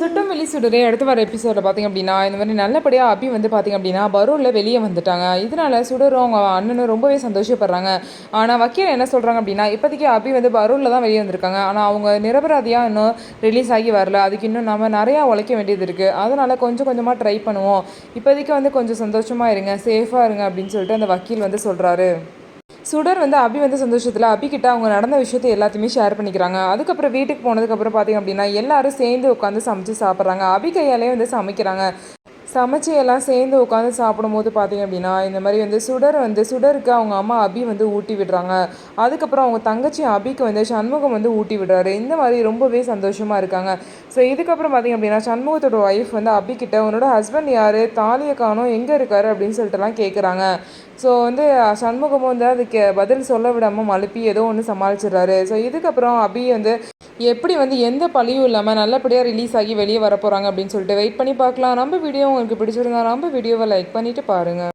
சுட்டம் வெளி சுடரே அடுத்து வர எபிசோடில் பார்த்திங்க அப்படின்னா இந்த மாதிரி நல்லபடியாக அபி வந்து பார்த்திங்க அப்படின்னா பரூரில் வெளியே வந்துட்டாங்க. இதனால சுடரும் அவங்க அண்ணனும் ரொம்பவே சந்தோஷப்படுறாங்க. ஆனால் வக்கீல் என்ன சொல்கிறாங்க அப்படின்னா இப்போதைக்கு அபி வந்து பரூரில் தான் வெளியே வந்திருக்காங்க. ஆனால் அவங்க நிரபராதியாக இன்னும் ரிலீஸ் ஆகி வரல. அதுக்கு இன்னும் நம்ம நிறையா உழைக்க வேண்டியது இருக்குது. அதனால் கொஞ்சம் கொஞ்சமாக ட்ரை பண்ணுவோம். இப்போதைக்கு வந்து கொஞ்சம் சந்தோஷமாக இருங்க, சேஃபாக இருங்க அப்படின்னு சொல்லிட்டு அந்த வக்கீல் வந்து சொல்கிறாரு. சுடர் வந்து அபி வந்து சந்தோஷத்தில் அபிக்கிட்ட அவங்க நடந்த விஷயத்தை எல்லாத்தையுமே ஷேர் பண்ணிக்கிறாங்க. அதுக்கப்புறம் வீட்டுக்கு போனதுக்கப்புறம் பார்த்திங்க அப்படின்னா எல்லாரும் சேர்ந்து உட்காந்து சமைச்சு சாப்பிட்றாங்க. அபி கையாலே வந்து சமைக்கிறாங்க. சமைச்சு எல்லாம் சேர்ந்து உட்காந்து சாப்பிடும்போது பார்த்திங்க அப்படின்னா இந்த மாதிரி வந்து சுடருக்கு அவங்க அம்மா அபி வந்து ஊட்டி விடுறாங்க. அதுக்கப்புறம் அவங்க தங்கச்சி அபிக்கு வந்து சண்முகம் வந்து ஊட்டி விடுறாரு. இந்த மாதிரி ரொம்பவே சந்தோஷமாக இருக்காங்க. ஸோ இதுக்கப்புறம் பார்த்திங்க அப்படின்னா சண்முகத்தோட ஒய்ஃப் வந்து அபிக்கிட்ட உன்னோட ஹஸ்பண்ட் யார், தாலியை காணோம், எங்கே இருக்காரு அப்படின்னு சொல்லிட்டுலாம் கேட்குறாங்க. ஸோ வந்து சண்முகமும் வந்து அதுக்கு பதில் சொல்ல விடாமல் மழுப்பி ஏதோ ஒன்று சமாளிச்சிடுறாரு. ஸோ இதுக்கப்புறம் அபி வந்து எப்படி வந்து எந்த பழியும் இல்லாமல் நல்லபடியாக ரிலீஸ் ஆகி வெளியே வர போகிறாங்க அப்படின்னு சொல்லிட்டு வெயிட் பண்ணி பார்க்கலாம். நம்ம வீடியோ உங்களுக்கு பிடிச்சிருந்தா நம்ம வீடியோவை லைக் பண்ணிவிட்டு பாருங்கள்.